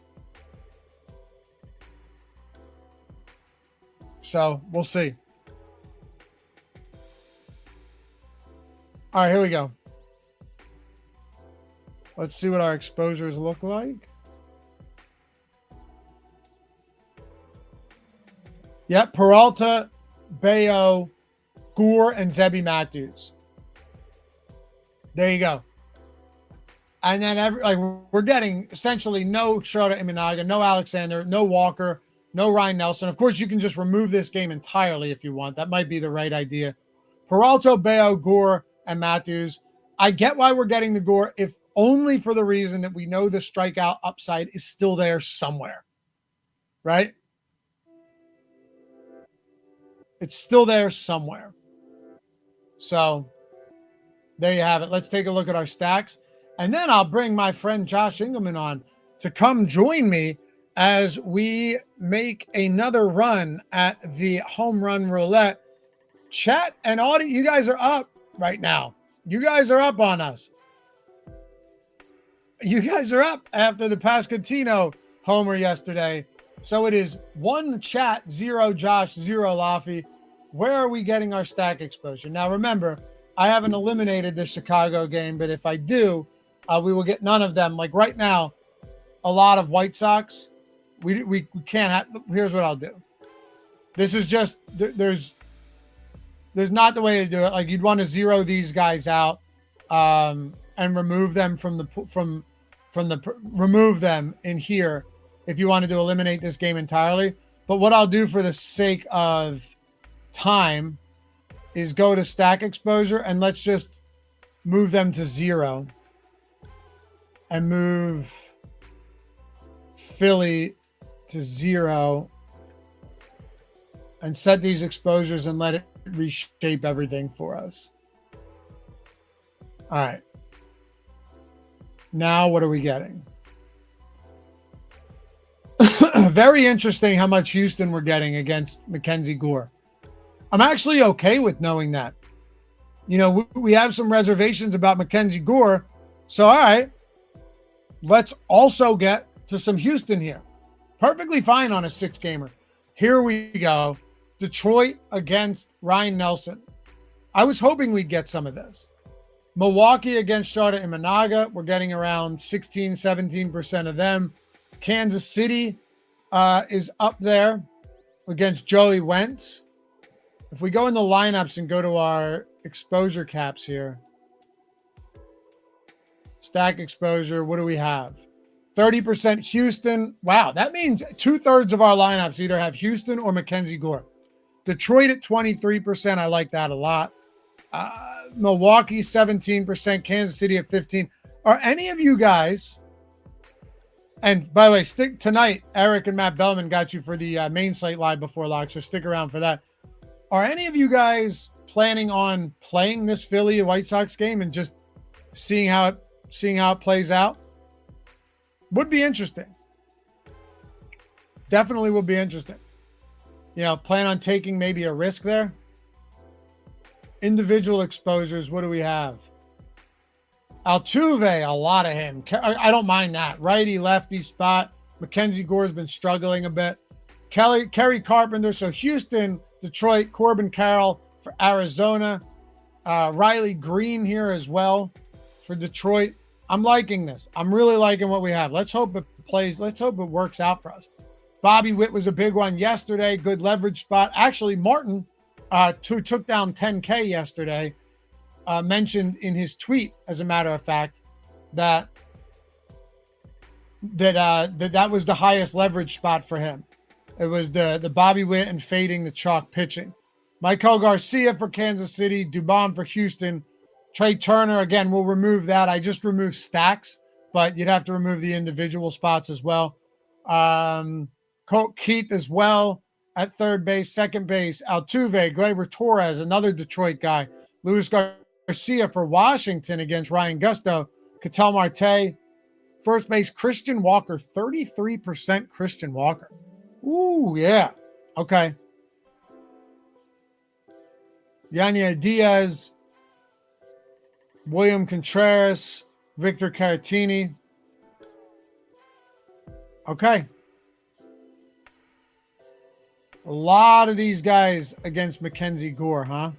Speaker 1: So we'll see. All right, here we go. Let's see what our exposures look like. Yep, Peralta, Bayo, Gore, and Zebi Matthews. There you go. And then we're getting essentially no Shota Imanaga, no Alexander, no Walker, no Ryan Nelson. Of course, you can just remove this game entirely if you want. That might be the right idea. Peralta, Bayo, Gore, and Matthews. I get why we're getting the Gore, if only for the reason that we know the strikeout upside is still there somewhere. Right? It's still there somewhere. So there you have it. Let's take a look at our stacks. And then I'll bring my friend Josh Engelman on to come join me as we make another run at the home run roulette. Chat and audio, you guys are up right now. You guys are up on us. You guys are up after the Pascatino homer yesterday. So it is 1 chat, 0 Josh, 0 Laffy. Where are we getting our stack exposure? Now, remember, I haven't eliminated the Chicago game, but if I do, we will get none of them. Like right now, a lot of White Sox. We can't have. Here's what I'll do. This is just there's not the way to do it. Like you'd want to zero these guys out and remove them remove them in here if you wanted to eliminate this game entirely. But what I'll do for the sake of time is go to stack exposure and let's just move them to 0 and move Philly to 0 and set these exposures and let it reshape everything for us. All right. Now what are we getting? Very interesting how much Houston we're getting against Mackenzie Gore. I'm actually okay with knowing that. We have some reservations about Mackenzie Gore. So, all right, let's also get to some Houston here. Perfectly fine on a 6-gamer. Here we go. Detroit against Ryan Nelson. I was hoping we'd get some of this. Milwaukee against Shota Imanaga. We're getting around 16, 17% of them. Kansas City is up there against Joey Wentz. If we go in the lineups and go to our exposure caps here, stack exposure, what do we have? 30% Houston. Wow, that means 2/3 of our lineups either have Houston or Mackenzie Gore. Detroit at 23%. I like that a lot. Milwaukee 17%. Kansas City at 15%. Are any of you guys? And by the way, tonight, Eric and Matt Bellman got you for the main slate live before lock, so stick around for that. Are any of you guys planning on playing this Philly White Sox game and just seeing how it plays out? Would be interesting. Definitely would be interesting. Plan on taking maybe a risk there. Individual exposures, what do we have? Altuve, a lot of him. I don't mind that. Righty, lefty spot. Mackenzie Gore's been struggling a bit. Kerry Carpenter. So Houston, Detroit, Corbin Carroll for Arizona. Riley Green here as well for Detroit. I'm liking this. I'm really liking what we have. Let's hope it plays. Let's hope it works out for us. Bobby Witt was a big one yesterday. Good leverage spot. Actually, Martin, who took down 10K yesterday, mentioned in his tweet, as a matter of fact, that that was the highest leverage spot for him. It was the Bobby Witt and fading the chalk pitching. Michael Garcia for Kansas City, Dubon for Houston, Trey Turner, again, we'll remove that. I just removed stacks, but you'd have to remove the individual spots as well. Colt Keith as well at third base, second base, Altuve, Gleyber Torres, another Detroit guy, Luis Garcia for Washington against Ryan Gusto, Ketel Marte, first base, Christian Walker, 33% Christian Walker. Ooh, yeah. Okay. Yanya Diaz, William Contreras, Victor Caratini. Okay. A lot of these guys against Mackenzie Gore, huh?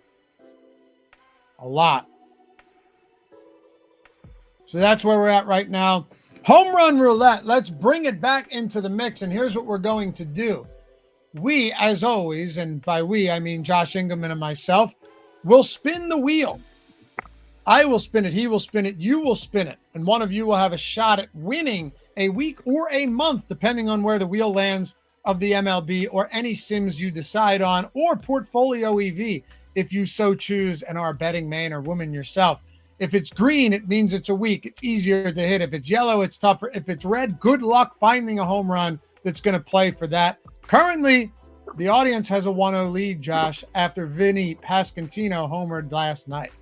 Speaker 1: A lot. So that's where we're at right now. Home run roulette. Let's bring it back into the mix. And here's what we're going to do. We, as always, and by we, I mean Josh Engelman and myself, will spin the wheel. I will spin it. He will spin it. You will spin it. And one of you will have a shot at winning a week or a month, depending on where the wheel lands, of the MLB or any sims you decide on, or portfolio EV if you so choose and are a betting man or woman yourself. If it's green, it means it's a week. It's easier to hit. If it's yellow, it's tougher. If it's red, good luck finding a home run that's going to play for that. Currently, the audience has a 1-0 lead, Josh, after Vinny Pasquantino homered last night.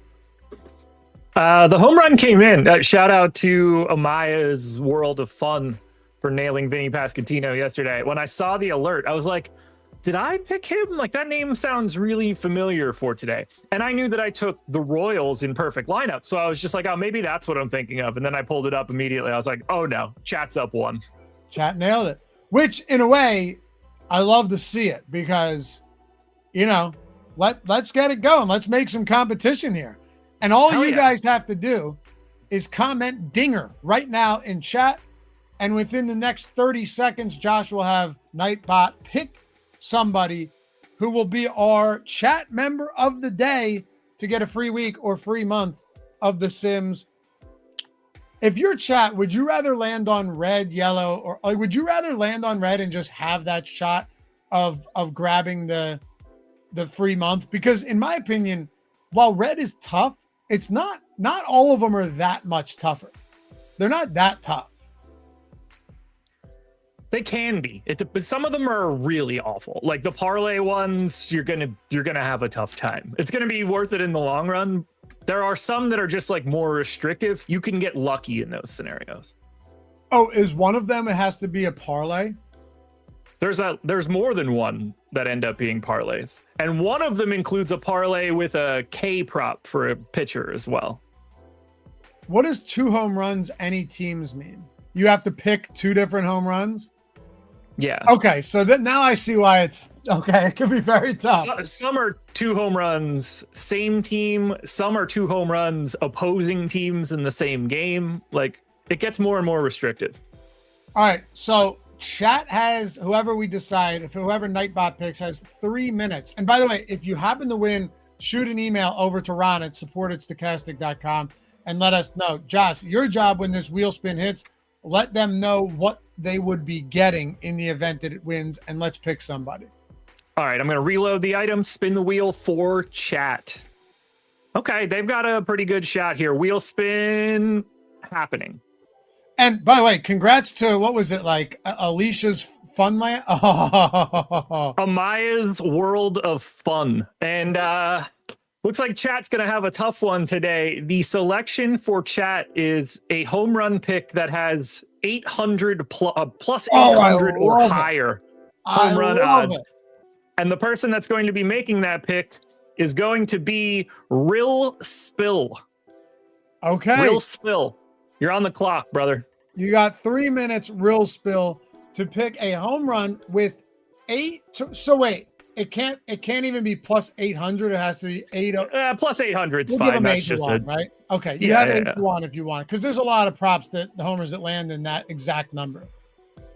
Speaker 2: The home run came in. Shout out to Amaya's World of Fun for nailing Vinny Pasquantino yesterday. When I saw the alert, I was like, did I pick him? Like, that name sounds really familiar for today. And I knew that I took the Royals in perfect lineup. So I was just like, oh, maybe that's what I'm thinking of. And then I pulled it up immediately. I was like, oh no, chat's up one.
Speaker 1: Chat nailed it. Which, in a way, I love to see it because, you know, let's get it going. Let's make some competition here. And all you guys have to do is comment dinger right now in chat. And within the next 30 seconds, Josh will have Nightbot pick somebody who will be our chat member of the day to get a free week or free month of The Sims. If your chat, would you rather land on red, yellow, or would you rather land on red and just have that shot of grabbing the free month? Because in my opinion, while red is tough, it's not all of them are that much tougher. They're not that tough.
Speaker 2: They can be. But some of them are really awful. Like the parlay ones, you're gonna have a tough time. It's gonna be worth it in the long run. There are some that are just like more restrictive. You can get lucky in those scenarios.
Speaker 1: Oh, is one of them? It has to be a parlay.
Speaker 2: There's more than one that end up being parlays, and one of them includes a parlay with a K prop for a pitcher as well.
Speaker 1: What does 2 home runs any teams mean? You have to pick 2 different home runs.
Speaker 2: Yeah.
Speaker 1: Okay, so that now I see why it's okay. It could be very tough.
Speaker 2: Some are 2 home runs, same team. Some are 2 home runs, opposing teams in the same game. Like, it gets more and more restrictive.
Speaker 1: All right, so chat has whoever we decide, if whoever Nightbot picks has 3 minutes. And by the way, if you happen to win, shoot an email over to Ron at support@stokastic.com and let us know. Josh, your job when this wheel spin hits, let them know what they would be getting in the event that it wins, and let's pick somebody.
Speaker 2: All right, I'm going to reload the item, spin the wheel for chat. Okay, they've got a pretty good shot here. Wheel spin happening.
Speaker 1: And by the way, congrats to, what was it, like Alicia's Funland? Oh.
Speaker 2: Amaya's World of Fun. And looks like chat's going to have a tough one today. The selection for chat is a home run pick that has 800 plus 800 or higher home run odds. And the person that's going to be making that pick is going to be Real Spill.
Speaker 1: Okay.
Speaker 2: Real Spill. You're on the clock, brother.
Speaker 1: You got 3 minutes, Real Spill, to pick a home run with 8. So wait, it can't even be plus 800. It has to be 8.
Speaker 2: Plus 800 is
Speaker 1: we'll
Speaker 2: fine. That's just
Speaker 1: it, right? Okay, you have 8-1 if you want, because there's a lot of props that the homers that land in that exact number.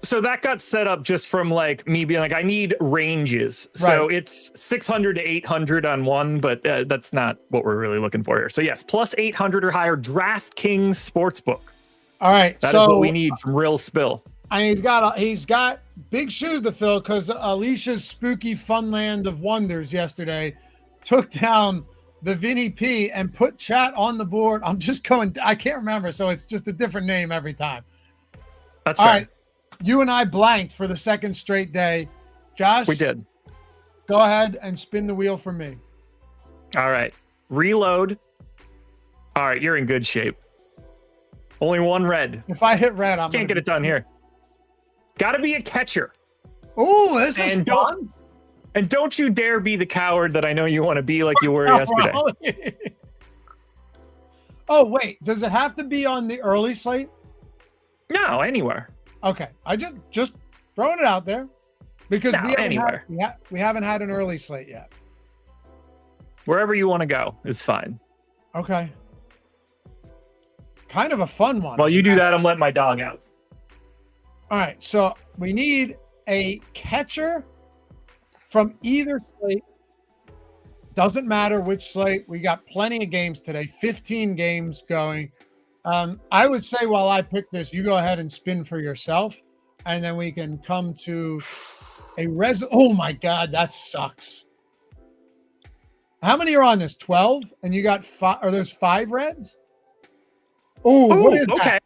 Speaker 2: So that got set up just from like me being like, I need ranges. So it's 600 to 800 on one, but that's not what we're really looking for here. So yes, plus 800 or higher, DraftKings Sportsbook.
Speaker 1: All right.
Speaker 2: That
Speaker 1: so
Speaker 2: is what we need from Real Spill.
Speaker 1: And he's got big shoes to fill because Alicia's spooky Funland of Wonders yesterday took down the Vinny P and put chat on the board. I'm just going, I can't remember, so it's just a different name every time.
Speaker 2: That's
Speaker 1: all
Speaker 2: fair.
Speaker 1: right. You and I blanked for the second straight day. Josh,
Speaker 2: We did.
Speaker 1: Go ahead and spin the wheel for me.
Speaker 2: All right. Reload. All right, you're in good shape. Only one red.
Speaker 1: If I hit red, I'm
Speaker 2: Can't get it done here. Got to be a catcher.
Speaker 1: Oh, this is
Speaker 2: And
Speaker 1: fun.
Speaker 2: don't you dare be the coward that I know you want to be like you were yesterday.
Speaker 1: Oh, wait. Does it have to be on the early slate?
Speaker 2: No, anywhere.
Speaker 1: Okay. I just throwing it out there because
Speaker 2: No, anywhere.
Speaker 1: we haven't had an early slate yet.
Speaker 2: Wherever you want to go is fine.
Speaker 1: Okay. Kind of a fun one.
Speaker 2: While you do that, I'm letting my dog out.
Speaker 1: All right. So we need a catcher from either slate. Doesn't matter which slate. We got plenty of games today, 15 games going. I would say while I pick this, you go ahead and spin for yourself, and then we can come to a Oh my God, that sucks. How many are on this? 12? And you got 5? Are those 5 reds? Oh, what is
Speaker 2: okay.
Speaker 1: that?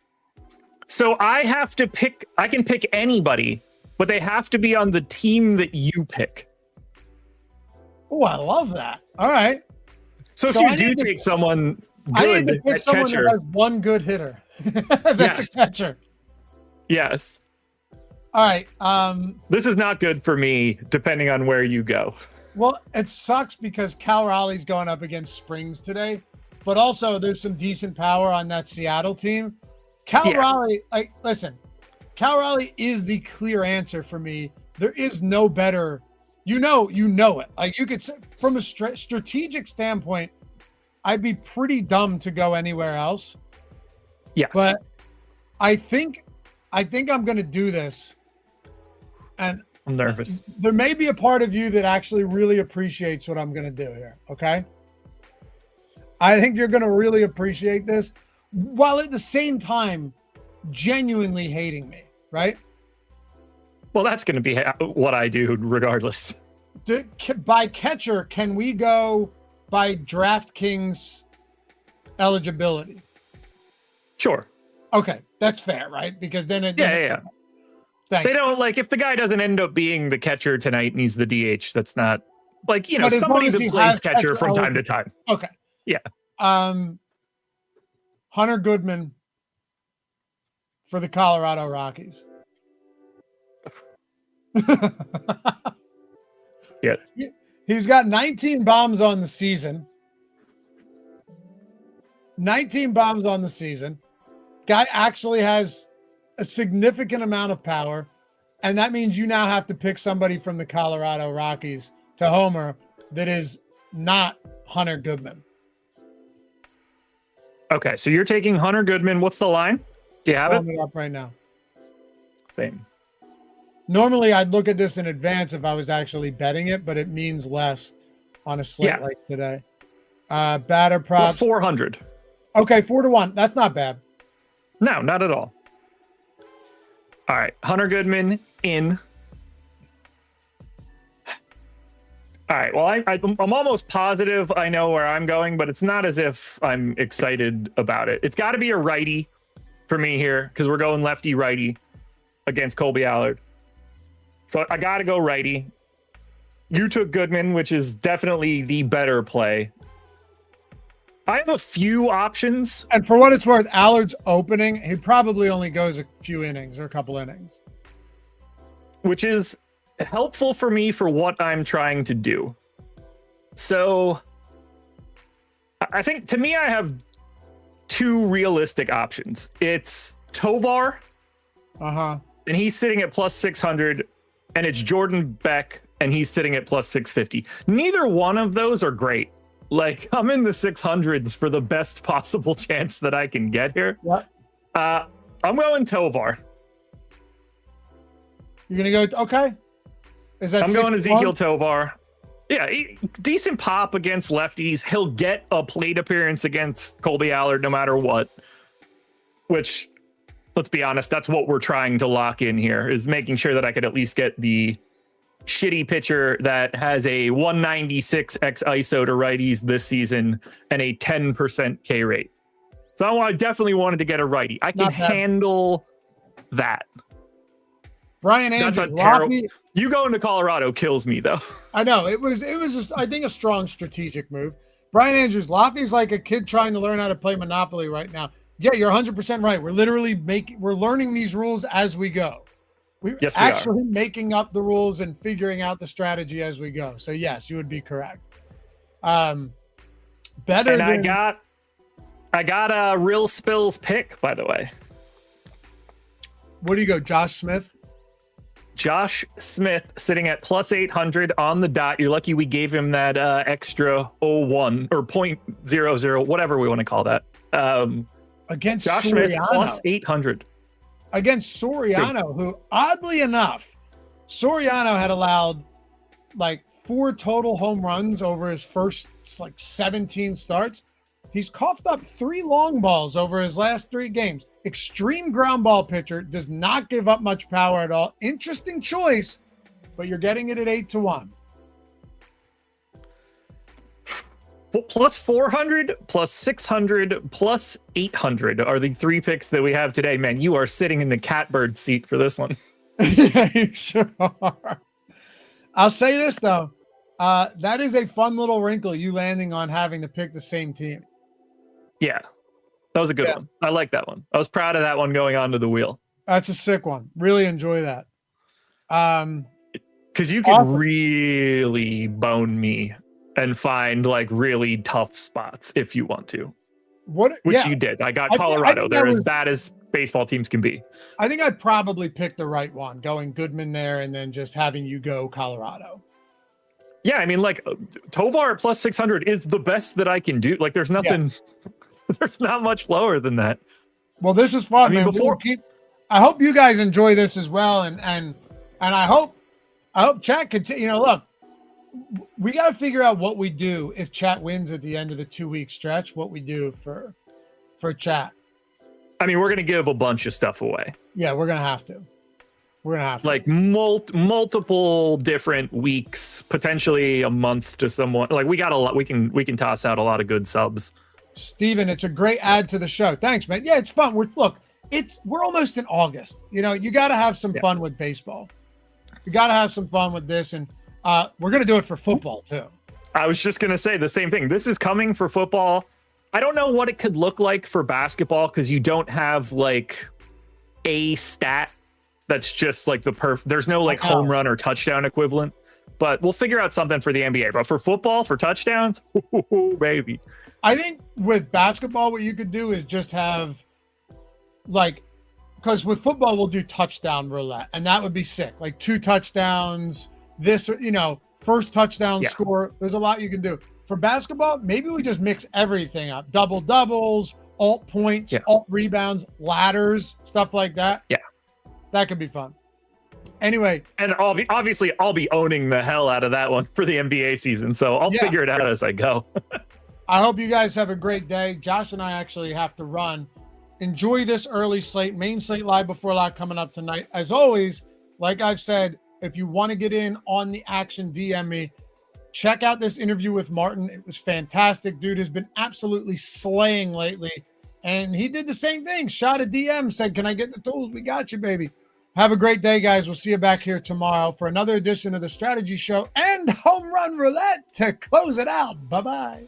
Speaker 2: So I have to pick. I can pick anybody, but they have to be on the team that you pick.
Speaker 1: Oh, I love that. All right.
Speaker 2: So if
Speaker 1: So
Speaker 2: you
Speaker 1: I
Speaker 2: do
Speaker 1: need to-
Speaker 2: take someone
Speaker 1: I need
Speaker 2: good
Speaker 1: to pick
Speaker 2: at
Speaker 1: someone
Speaker 2: catcher,
Speaker 1: that has one good hitter. That's
Speaker 2: Yes.
Speaker 1: a catcher.
Speaker 2: yes,
Speaker 1: All right.
Speaker 2: this is not good for me. Depending on where you go.
Speaker 1: Well, it sucks because Cal Raleigh's going up against Springs today, but also there's some decent power on that Seattle team. Cal Raleigh, listen, Cal Raleigh is the clear answer for me. There is no better. You know it. Like you could say, from a strategic standpoint, I'd be pretty dumb to go anywhere else.
Speaker 2: Yes,
Speaker 1: But I think I'm going to do this. And
Speaker 2: I'm nervous.
Speaker 1: there may be a part of you that actually really appreciates what I'm going to do here. Okay. I think you're going to really appreciate this while at the same time genuinely hating me. Right.
Speaker 2: Well, that's going to be what I do regardless.
Speaker 1: By catcher, can we go by DraftKings eligibility?
Speaker 2: Sure.
Speaker 1: Okay. That's fair. Right. Because then
Speaker 2: Yeah.
Speaker 1: Thank
Speaker 2: They
Speaker 1: you.
Speaker 2: don't like if the guy doesn't end up being the catcher tonight and he's the DH. That's not like,
Speaker 1: But as
Speaker 2: somebody
Speaker 1: long as
Speaker 2: that
Speaker 1: he
Speaker 2: plays
Speaker 1: has
Speaker 2: catcher
Speaker 1: catcher
Speaker 2: from time to time.
Speaker 1: Okay.
Speaker 2: Yeah.
Speaker 1: Hunter Goodman for the Colorado Rockies.
Speaker 2: Yeah.
Speaker 1: He's got 19 bombs on the season. 19 bombs on the season. Guy actually has a significant amount of power. And that means you now have to pick somebody from the Colorado Rockies to homer that is not Hunter Goodman.
Speaker 2: Okay, so you're taking Hunter Goodman. What's the line? Do you have
Speaker 1: Pulling
Speaker 2: it?
Speaker 1: it up right now.
Speaker 2: Same.
Speaker 1: Normally, I'd look at this in advance if I was actually betting it, but it means less on a slate like today. Batter
Speaker 2: Plus
Speaker 1: props.
Speaker 2: 400.
Speaker 1: Okay, 4-1. That's not bad.
Speaker 2: No, not at all. All right, Hunter Goodman in. All right, well, I'm almost positive I know where I'm going, but it's not as if I'm excited about it. It's got to be a righty for me here because we're going lefty-righty against Colby Allard. So I got to go righty. You took Goodman, which is definitely the better play. I have a few options.
Speaker 1: And for what it's worth, Allard's opening, he probably only goes a few innings or a couple innings.
Speaker 2: Which is helpful for me for what I'm trying to do. So I think to me, I have two realistic options. It's Tovar, and he's sitting at plus 600, and it's Jordan Beck, and he's sitting at plus 650. Neither one of those are great. Like, I'm in the 600s for the best possible chance that I can get here.
Speaker 1: What?
Speaker 2: I'm going Tovar.
Speaker 1: You're going to go, okay. Is that
Speaker 2: I'm going
Speaker 1: 6-1?
Speaker 2: Ezekiel Tovar. Yeah, decent pop against lefties. He'll get a plate appearance against Colby Allard no matter what, which let's be honest, that's what we're trying to lock in here, is making sure that I could at least get the shitty pitcher that has a 196 x ISO to righties this season and a 10% K rate. So I definitely wanted to get a righty. I can handle that.
Speaker 1: Brian Andrews,
Speaker 2: that's a terrible. You going to Colorado kills me though.
Speaker 1: I know it was just, I think, a strong strategic move. Brian Andrews, Laffy's like a kid trying to learn how to play Monopoly right now. Yeah, you're 100% right. We're literally we're learning these rules as we go. We're actually making up the rules and figuring out the strategy as we go. So yes, you would be correct. I got
Speaker 2: a Real Spills pick, by the way.
Speaker 1: What do you go, Josh Smith?
Speaker 2: Josh Smith sitting at plus 800 on the dot. You're lucky we gave him that extra 0.1 or 0.00, whatever we want to call that.
Speaker 1: Against
Speaker 2: Josh
Speaker 1: Soriano.
Speaker 2: Smith plus 800.
Speaker 1: Against Soriano, who oddly enough, Soriano had allowed like 4 total home runs over his first like 17 starts. He's coughed up 3 long balls over his last 3 games. Extreme ground ball pitcher, does not give up much power at all. Interesting choice, but you're getting it at 8-1.
Speaker 2: Plus 400, plus 600, plus 800 are the 3 picks that we have today. Man, you are sitting in the catbird seat for this one.
Speaker 1: Yeah, you sure are. I'll say this, though. That is a fun little wrinkle, you landing on having to pick the same team.
Speaker 2: Yeah, that was a good one. I like that one. I was proud of that one going onto the wheel.
Speaker 1: That's a sick one. Really enjoy that.
Speaker 2: Because you can really bone me and find like really tough spots if you want to. Which you did. I got Colorado. They're as bad as baseball teams can be.
Speaker 1: I think I probably picked the right one, going Goodman there and then just having you go Colorado.
Speaker 2: Yeah, I mean, like Tovar at plus 600 is the best that I can do. Like there's nothing, there's not much lower than that.
Speaker 1: Well, this is fun, man. I hope you guys enjoy this as well. And I hope chat continue. You know, look, we got to figure out what we do if chat wins at the end of the 2-week stretch, what we do for chat.
Speaker 2: I mean, we're going to give a bunch of stuff away.
Speaker 1: Yeah, we're going to have to.
Speaker 2: Like multiple different weeks, potentially a month to someone. Like we got a lot. We can toss out a lot of good subs.
Speaker 1: Steven, it's a great add to the show. Thanks, man. Yeah, it's fun. We're almost in August. You know, you got to have some fun with baseball. You got to have some fun with this. And we're going to do it for football too.
Speaker 2: I was just going to say the same thing. This is coming for football. I don't know what it could look like for basketball because you don't have like a stat that's just like there's no like home run or touchdown equivalent, but we'll figure out something for the NBA. But for football, for touchdowns, baby.
Speaker 1: I think with basketball, what you could do is just have like, because with football, we'll do touchdown roulette, and that would be sick. Like 2 touchdowns, first touchdown score. There's a lot you can do. For basketball, maybe we just mix everything up. Double doubles, alt points, alt rebounds, ladders, stuff like that.
Speaker 2: Yeah.
Speaker 1: That could be fun. Anyway.
Speaker 2: And I'll be owning the hell out of that one for the NBA season. So I'll figure it out as I go.
Speaker 1: I hope you guys have a great day. Josh and I actually have to run. Enjoy this early slate, main slate live before lock coming up tonight. As always, like I've said, if you want to get in on the action, DM me. Check out this interview with Martin. It was fantastic. Dude has been absolutely slaying lately. And he did the same thing. Shot a DM, said, can I get the tools? We got you, baby. Have a great day, guys. We'll see you back here tomorrow for another edition of the Strategy Show and Home Run Roulette to close it out. Bye-bye.